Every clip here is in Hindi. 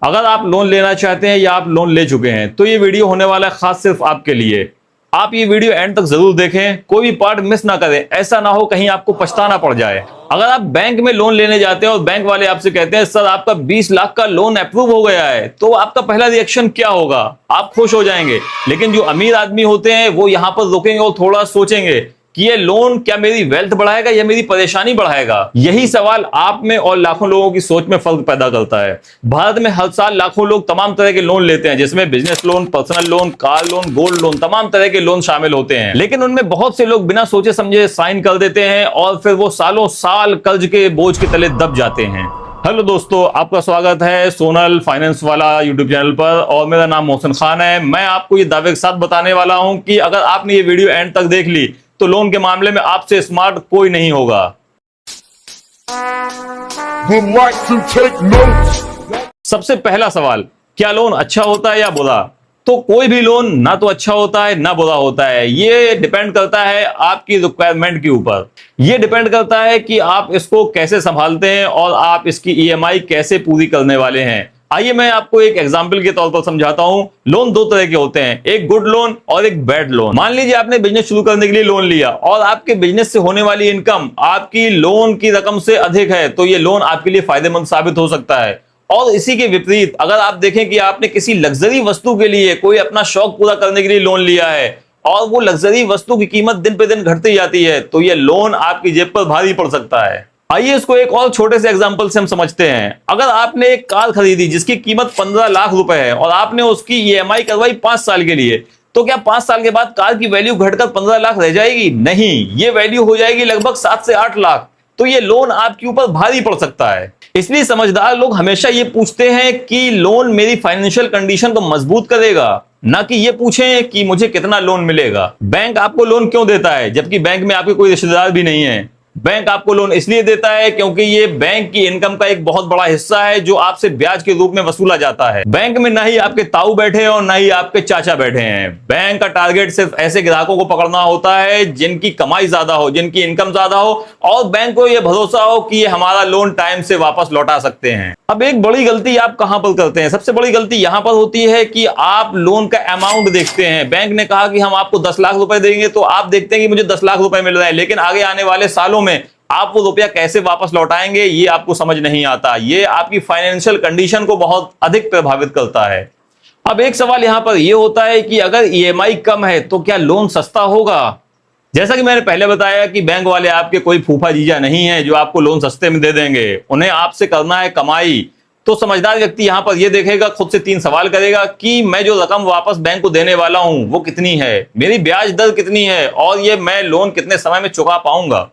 अगर आप लोन लेना चाहते हैं या आप लोन ले चुके हैं तो ये वीडियो होने वाला है खास सिर्फ आपके लिए। आप ये वीडियो एंड तक जरूर देखें, कोई भी पार्ट मिस ना करें, ऐसा ना हो कहीं आपको पछताना पड़ जाए। अगर आप बैंक में लोन लेने जाते हैं और बैंक वाले आपसे कहते हैं सर आपका 20 लाख का लोन अप्रूव हो गया है, तो आपका पहला रिएक्शन क्या होगा? आप खुश हो जाएंगे। लेकिन जो अमीर आदमी होते हैं वो यहां पर रुकेंगे और थोड़ा सोचेंगे कि ये लोन क्या मेरी वेल्थ बढ़ाएगा या मेरी परेशानी बढ़ाएगा। यही सवाल आप में और लाखों लोगों की सोच में फर्क पैदा करता है। भारत में हर साल लाखों लोग तमाम तरह के लोन लेते हैं, जिसमें business loan, personal loan, car loan, gold loan, तमाम तरह के लोन शामिल होते हैं। लेकिन उनमें बहुत से लोग बिना सोचे समझे साइन कर देते हैं और फिर वो सालों साल कर्ज के बोझ के तले दब जाते हैं। हेलो दोस्तों, आपका स्वागत है सोनल फाइनेंस वाला यूट्यूब चैनल पर और मेरा नाम मोहसिन खान है। मैं आपको ये दावे के साथ बताने वाला हूं कि अगर आपने ये वीडियो एंड तक देख ली तो लोन के मामले में आपसे स्मार्ट कोई नहीं होगा। सबसे पहला सवाल, क्या लोन अच्छा होता है या बुरा? तो कोई भी लोन ना तो अच्छा होता है ना बुरा होता है। ये डिपेंड करता है आपकी रिक्वायरमेंट के ऊपर। ये डिपेंड करता है कि आप इसको कैसे संभालते हैं और आप इसकी ईएमआई कैसे पूरी करने वाले हैं। आइए मैं आपको एक एग्जांपल के तौर पर समझाता हूं। लोन दो तरह के होते हैं, एक गुड लोन और एक बैड लोन। मान लीजिए आपने बिजनेस शुरू करने के लिए लोन लिया और आपके बिजनेस से होने वाली इनकम आपकी लोन की रकम से अधिक है, तो ये लोन आपके लिए फायदेमंद साबित हो सकता है। और इसी के विपरीत अगर आप देखें कि आपने किसी लग्जरी वस्तु के लिए, कोई अपना शौक पूरा करने के लिए लोन लिया है और वो लग्जरी वस्तु की कीमत दिन पे दिन घटती जाती है, तो ये लोन आपकी जेब पर भारी पड़ सकता है। आइए इसको एक और छोटे से एग्जांपल से हम समझते हैं। अगर आपने एक कार खरीदी जिसकी कीमत 15 लाख रुपए है और आपने उसकी ईएमआई करवाई 5 साल के लिए, तो क्या 5 साल के बाद कार की वैल्यू घटकर 15 लाख रह जाएगी? नहीं, ये वैल्यू हो जाएगी लगभग 7 से 8 लाख। तो ये लोन आपके ऊपर भारी पड़ सकता है। इसलिए समझदार लोग हमेशा ये पूछते हैं कि लोन मेरी फाइनेंशियल कंडीशन को मजबूत करेगा, ना कि ये पूछें कि मुझे कितना लोन मिलेगा। बैंक आपको लोन क्यों देता है जबकि बैंक में आपके कोई रिश्तेदार भी नहीं है? बैंक आपको लोन इसलिए देता है क्योंकि ये बैंक की इनकम का एक बहुत बड़ा हिस्सा है जो आपसे ब्याज के रूप में वसूला जाता है। बैंक में ना ही आपके ताऊ बैठे हैं और ना ही आपके चाचा बैठे हैं। बैंक का टारगेट सिर्फ ऐसे ग्राहकों को पकड़ना होता है जिनकी कमाई ज्यादा हो, जिनकी इनकम ज्यादा हो और बैंक को यह भरोसा हो कि ये हमारा लोन टाइम से वापस लौटा सकते हैं। अब एक बड़ी गलती आप कहां पर करते हैं? सबसे बड़ी गलती यहां पर होती है कि आप लोन का अमाउंट देखते हैं। बैंक ने कहा कि हम आपको 10 लाख रुपए देंगे, तो आप देखते हैं कि मुझे 10 लाख रुपए मिल रहे हैं, लेकिन आगे आने वाले सालों में आप वो रुपया कैसे वापस लौटाएंगे ये आपको समझ नहीं आता। ये आपकी फाइनेंशियल कंडीशन को बहुत अधिक प्रभावित करता है। अब एक सवाल यहां पर यह होता है कि अगर ईएमआई कम है तो क्या लोन सस्ता होगा? जैसा कि मैंने पहले बताया कि बैंक वाले आपके कोई फूफा जीजा नहीं है जो आपको लोन सस्ते में दे देंगे। उन्हें आपसे करना है कमाई। तो समझदार व्यक्ति यहां पर यह देखेगा, खुद से 3 सवाल करेगा कि मैं जो रकम वापस बैंक को देने वाला हूं वो कितनी है, मेरी ब्याज दर कितनी है और ये मैं लोन कितने समय में चुका पाऊंगा।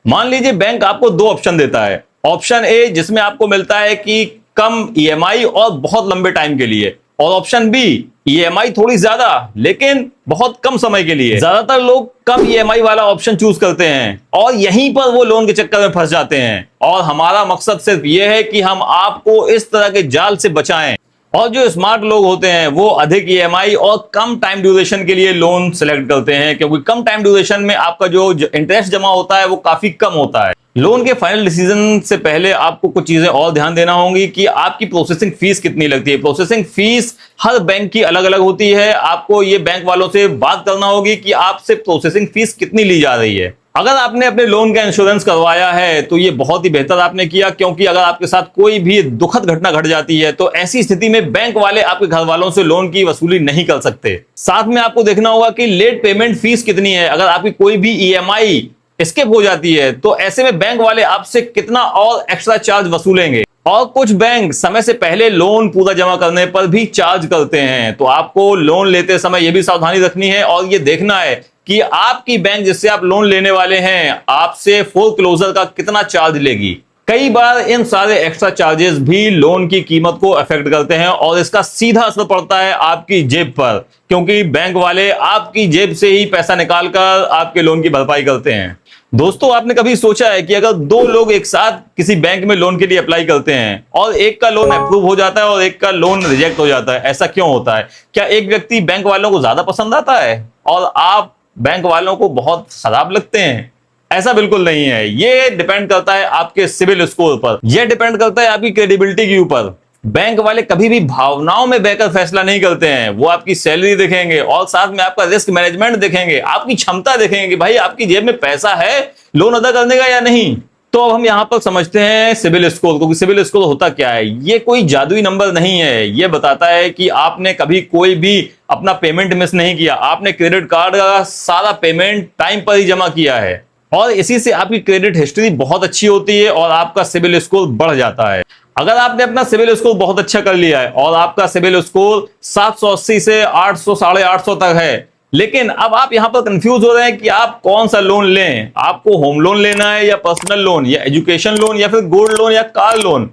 मान लीजिए बैंक आपको 2 ऑप्शन देता है। ऑप्शन ए जिसमें आपको मिलता है कि कम ईएमआई और बहुत लंबे टाइम के लिए, और ऑप्शन बी ईएमआई थोड़ी ज्यादा लेकिन बहुत कम समय के लिए। ज्यादातर लोग कम ईएमआई वाला ऑप्शन चूज करते हैं और यहीं पर वो लोन के चक्कर में फंस जाते हैं। और हमारा मकसद सिर्फ ये है कि हम आपको इस तरह के जाल से बचाएं। और जो स्मार्ट लोग होते हैं वो अधिक ईएमआई और कम टाइम ड्यूरेशन के लिए लोन सेलेक्ट करते हैं, क्योंकि कम टाइम ड्यूरेशन में आपका जो इंटरेस्ट जमा होता है वो काफी कम होता है। लोन के फाइनल डिसीजन से पहले आपको कुछ चीजें और ध्यान देना होंगी कि आपकी प्रोसेसिंग फीस कितनी लगती है। प्रोसेसिंग फीस हर बैंक की अलग अलग होती है। आपको ये बैंक वालों से बात करना होगी कि आपसे प्रोसेसिंग फीस कितनी ली जा रही है। अगर आपने अपने लोन का इंश्योरेंस करवाया है तो ये बहुत ही बेहतर आपने किया, क्योंकि अगर आपके साथ कोई भी दुखद घटना घट जाती है तो ऐसी स्थिति में बैंक वाले आपके घर वालों से लोन की वसूली नहीं कर सकते। साथ में आपको देखना होगा कि लेट पेमेंट फीस कितनी है। अगर आपकी कोई भी ईएमआई स्किप हो जाती है तो ऐसे में बैंक वाले आपसे कितना और एक्स्ट्रा चार्ज वसूलेंगे। और कुछ बैंक समय से पहले लोन पूरा जमा करने पर भी चार्ज करते हैं। तो आपको लोन लेते समय यह भी सावधानी रखनी है और यह देखना है कि आपकी बैंक जिससे आप लोन लेने वाले हैं आपसे फोरक्लोजर का कितना चार्ज लेगी। कई बार इन सारे एक्स्ट्रा चार्जेस भी लोन की कीमत को अफेक्ट करते हैं और इसका सीधा असर पड़ता है आपकी जेब पर, क्योंकि बैंक वाले आपकी जेब से ही पैसा निकालकर आपके लोन की भरपाई करते हैं। दोस्तों, आपने कभी सोचा है कि अगर 2 लोग एक साथ किसी बैंक में लोन के लिए अप्लाई करते हैं और एक का लोन अप्रूव हो जाता है और एक का लोन रिजेक्ट हो जाता है, ऐसा क्यों होता है? क्या एक व्यक्ति बैंक वालों को ज्यादा पसंद आता है और आप बैंक वालों को बहुत खराब लगते हैं? ऐसा बिल्कुल नहीं है। ये डिपेंड करता है आपके सिविल स्कोर पर, यह डिपेंड करता है आपकी क्रेडिबिलिटी के ऊपर। बैंक वाले कभी भी भावनाओं में बहकर फैसला नहीं करते हैं। वो आपकी सैलरी देखेंगे और साथ में आपका रिस्क मैनेजमेंट देखेंगे, आपकी क्षमता देखेंगे कि भाई आपकी जेब में पैसा है लोन अदा करने का या नहीं। तो अब हम यहां पर समझते हैं सिबिल स्कोर, क्योंकि सिबिल स्कोर होता क्या है? ये कोई जादुई नंबर नहीं है। ये बताता है कि आपने कभी कोई भी अपना पेमेंट मिस नहीं किया, आपने क्रेडिट कार्ड का सारा पेमेंट टाइम पर ही जमा किया है, और इसी से आपकी क्रेडिट हिस्ट्री बहुत अच्छी होती है और आपका सिबिल स्कोर बढ़ जाता है। अगर आपने अपना सिबिल स्कोर बहुत अच्छा कर लिया है और आपका सिबिल स्कोर 780 से 800 850 तक है, लेकिन अब आप यहां पर कंफ्यूज हो रहे हैं कि आप कौन सा लोन लें, आपको होम लोन लेना है या पर्सनल लोन या एजुकेशन लोन या फिर गोल्ड लोन या कार लोन।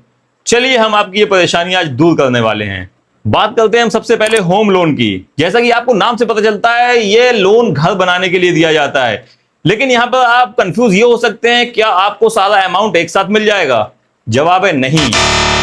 चलिए हम आपकी ये परेशानी आज दूर करने वाले हैं। बात करते हैं हम सबसे पहले होम लोन की। जैसा कि आपको नाम से पता चलता है, ये लोन घर बनाने के लिए दिया जाता है, लेकिन यहां पर आप कंफ्यूज ये हो सकते हैं क्या आपको सारा अमाउंट एक साथ मिल जाएगा? जवाब है नहीं।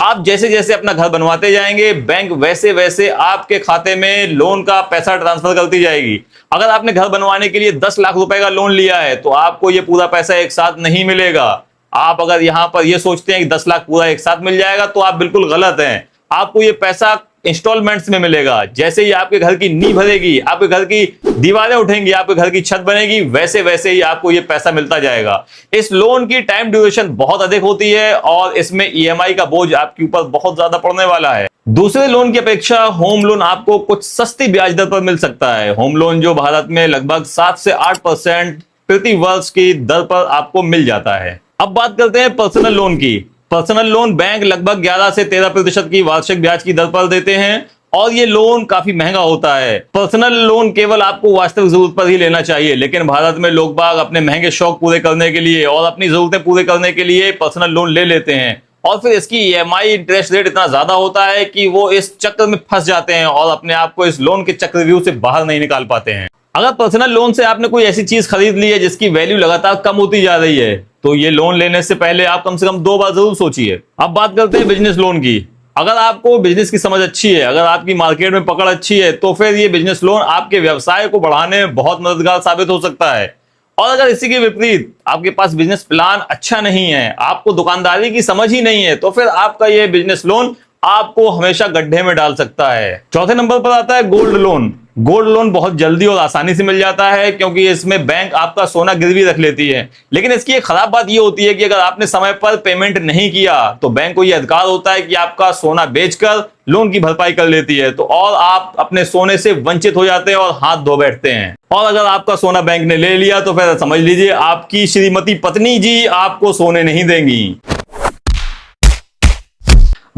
आप जैसे जैसे अपना घर बनवाते जाएंगे, बैंक वैसे वैसे आपके खाते में लोन का पैसा ट्रांसफर करती जाएगी। अगर आपने घर बनवाने के लिए 10 लाख रुपए का लोन लिया है तो आपको ये पूरा पैसा एक साथ नहीं मिलेगा। आप अगर यहां पर ये सोचते हैं कि 10 लाख पूरा एक साथ मिल जाएगा तो आप बिल्कुल गलत हैं। आपको ये पैसा इंस्टॉलमेंट्स में मिलेगा। जैसे ही आपके घर की नींव भरेगी, आपके घर की दीवारें उठेंगी, आपके घर की छत बनेगी, वैसे वैसे ही आपको ये पैसा मिलता जाएगा। इस लोन की टाइम ड्यूरेशन बहुत अधिक होती है और इसमें ईएमआई का बोझ आपके ऊपर बहुत ज्यादा पड़ने वाला है। दूसरे लोन की अपेक्षा होम लोन आपको कुछ सस्ती ब्याज दर पर मिल सकता है। होम लोन जो भारत में लगभग 7 से 8% प्रति वर्ष की दर पर आपको मिल जाता है। अब बात करते हैं पर्सनल लोन की। पर्सनल लोन बैंक लगभग 11 से 13% की वार्षिक ब्याज की दर पर देते हैं और ये लोन काफी महंगा होता है। पर्सनल लोन केवल आपको वास्तविक जरूरत पर ही लेना चाहिए, लेकिन भारत में लोग बाग अपने महंगे शौक पूरे करने के लिए और अपनी जरूरतें पूरे करने के लिए पर्सनल लोन ले लेते हैं और फिर इसकी ईएमआई इंटरेस्ट रेट इतना ज्यादा होता है कि वो इस चक्कर में फंस जाते हैं और अपने आप को इस लोन के चक्रव्यूह से बाहर नहीं निकाल पाते हैं। अगर पर्सनल लोन से आपने कोई ऐसी चीज खरीद ली है जिसकी वैल्यू लगातार कम होती जा रही है, तो ये लोन लेने से पहले आप कम से कम 2 बार जरूर सोचिए। अब बात करते हैं बिजनेस लोन की। अगर आपको बिजनेस की समझ अच्छी है, अगर आपकी मार्केट में पकड़ अच्छी है, तो फिर ये बिजनेस लोन आपके व्यवसाय को बढ़ाने में बहुत मददगार साबित हो सकता है। और अगर इसी के विपरीत आपके पास बिजनेस प्लान अच्छा नहीं है, आपको दुकानदारी की समझ ही नहीं है, तो फिर आपका ये बिजनेस लोन आपको हमेशा गड्ढे में डाल सकता है। चौथे नंबर पर आता है गोल्ड लोन। गोल्ड लोन बहुत जल्दी और आसानी से मिल जाता है क्योंकि इसमें बैंक आपका सोना गिरवी रख लेती है। लेकिन इसकी एक खराब बात यह होती है कि अगर आपने समय पर पेमेंट नहीं किया तो बैंक को यह अधिकार होता है कि आपका सोना बेचकर लोन की भरपाई कर लेती है, तो और आप अपने सोने से वंचित हो जाते हैं और हाथ धो बैठते हैं। और अगर आपका सोना बैंक ने ले लिया तो फिर समझ लीजिए आपकी श्रीमती पत्नी जी आपको सोने नहीं देंगी।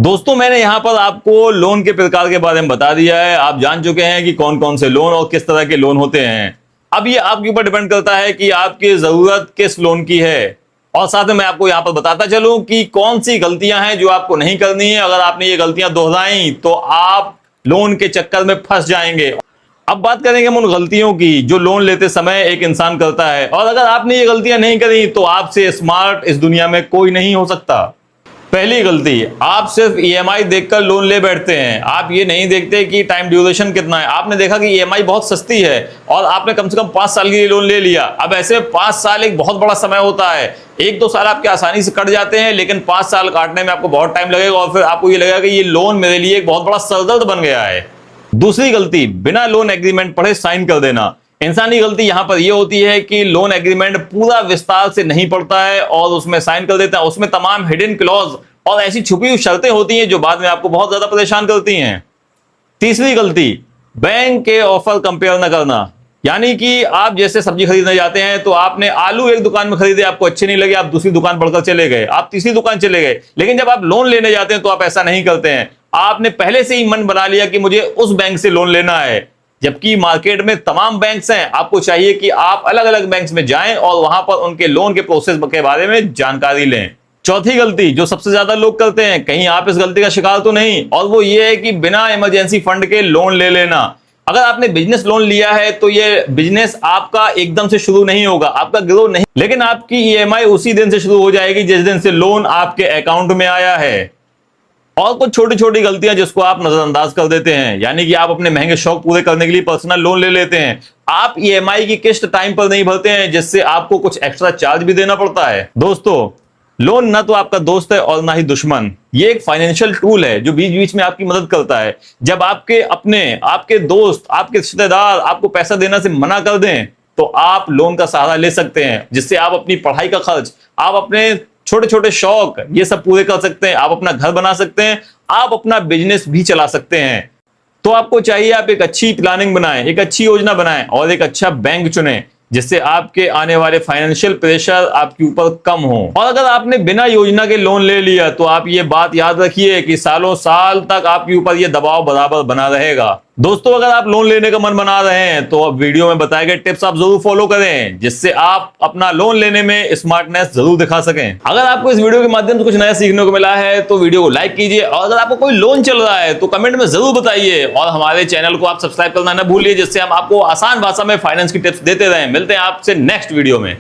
दोस्तों, मैंने यहां पर आपको लोन के प्रकार के बारे में बता दिया है। आप जान चुके हैं कि कौन कौन से लोन और किस तरह के लोन होते हैं। अब ये आपके ऊपर डिपेंड करता है कि आपकी जरूरत किस लोन की है। और साथ में मैं आपको यहां पर बताता चलूं कि कौन सी गलतियां हैं जो आपको नहीं करनी है। अगर आपने ये गलतियां दोहराई तो आप लोन के चक्कर में फंस जाएंगे। अब बात करेंगे हम उन गलतियों की जो लोन लेते समय एक इंसान करता है, और अगर आपने ये गलतियां नहीं करी तो आपसे स्मार्ट इस दुनिया में कोई नहीं हो सकता। पहली गलती, आप सिर्फ ईएमआई देखकर लोन ले बैठते हैं। आप ये नहीं देखते कि टाइम ड्यूरेशन कितना है। आपने देखा कि ईएमआई बहुत सस्ती है और आपने कम से कम 5 साल के लिए लोन ले लिया। अब ऐसे 5 साल एक बहुत बड़ा समय होता है। 1-2 साल आपके आसानी से कट जाते हैं, लेकिन 5 साल काटने में आपको बहुत टाइम लगेगा और फिर आपको ये लगेगा कि ये लोन मेरे लिए एक बहुत बड़ा सरदर्द बन गया है। दूसरी गलती, बिना लोन एग्रीमेंट पढ़े साइन कर देना। इंसानी गलती यहां पर यह होती है कि लोन एग्रीमेंट पूरा विस्तार से नहीं पढ़ता है और उसमें साइन कर देता है। उसमें तमाम हिडन क्लॉज और ऐसी छुपी हुई शर्तें होती हैं जो बाद में आपको बहुत ज्यादा परेशान करती हैं। तीसरी गलती, बैंक के ऑफर कंपेयर न करना। यानी कि आप जैसे सब्जी खरीदने जाते हैं तो आपने आलू एक दुकान में खरीदे, आपको अच्छे नहीं लगे, आप दूसरी दुकान बढ़कर चले गए, आप तीसरी दुकान चले गए। लेकिन जब आप लोन लेने जाते हैं तो आप ऐसा नहीं करते हैं। आपने पहले से ही मन बना लिया कि मुझे उस बैंक से लोन लेना है, जबकि मार्केट में तमाम बैंक्स हैं। आपको चाहिए कि आप अलग अलग बैंक्स में जाएं और वहां पर उनके लोन के प्रोसेस के बारे में जानकारी लें। चौथी गलती जो सबसे ज्यादा लोग करते हैं, कहीं आप इस गलती का शिकार तो नहीं, और वो ये है कि बिना इमरजेंसी फंड के लोन ले लेना। अगर आपने बिजनेस लोन लिया है तो ये बिजनेस आपका एकदम से शुरू नहीं होगा, आपका ग्रो नहीं, लेकिन आपकी ईएमआई उसी दिन से शुरू हो जाएगी जिस दिन से लोन आपके अकाउंट में आया है। और कुछ छोटी छोटी गलतियां जिसको आप नजरअंदाज कर देते हैं, यानी कि आप अपने महंगे शौक पूरे करने के लिए पर्सनल लोन ले लेते हैं। आप ईएमआई की किस्त टाइम पर नहीं भरते हैं, जिससे आपको कुछ एक्स्ट्रा चार्ज भी देना पड़ता है। दोस्तों, लोन ना तो आपका दोस्त है और ना ही दुश्मन। ये एक फाइनेंशियल टूल है जो बीच बीच में आपकी मदद करता है। जब आपके अपने, आपके दोस्त, आपके रिश्तेदार आपको पैसा देना से मना कर दें तो आप लोन का सहारा ले सकते हैं, जिससे आप अपनी पढ़ाई का खर्च, आप अपने छोटे छोटे शौक, ये सब पूरे कर सकते हैं। आप अपना घर बना सकते हैं, आप अपना बिजनेस भी चला सकते हैं। तो आपको चाहिए आप एक अच्छी प्लानिंग बनाएं, एक अच्छी योजना बनाएं और एक अच्छा बैंक चुनें, जिससे आपके आने वाले फाइनेंशियल प्रेशर आपके ऊपर कम हो। और अगर आपने बिना योजना के लोन ले लिया तो आप ये बात याद रखिए कि सालों साल तक आपके ऊपर ये दबाव बराबर बना रहेगा। दोस्तों, अगर आप लोन लेने का मन बना रहे हैं तो अब वीडियो में बताए गए टिप्स आप जरूर फॉलो करें, जिससे आप अपना लोन लेने में स्मार्टनेस जरूर दिखा सकें। अगर आपको इस वीडियो के माध्यम से कुछ नया सीखने को मिला है तो वीडियो को लाइक कीजिए, और अगर आपको कोई लोन चल रहा है तो कमेंट में जरूर बताइए, और हमारे चैनल को आप सब्सक्राइब करना न भूलिए, जिससे हम आपको आसान भाषा में फाइनेंस की टिप्स देते रहें। मिलते हैं आपसे नेक्स्ट वीडियो में।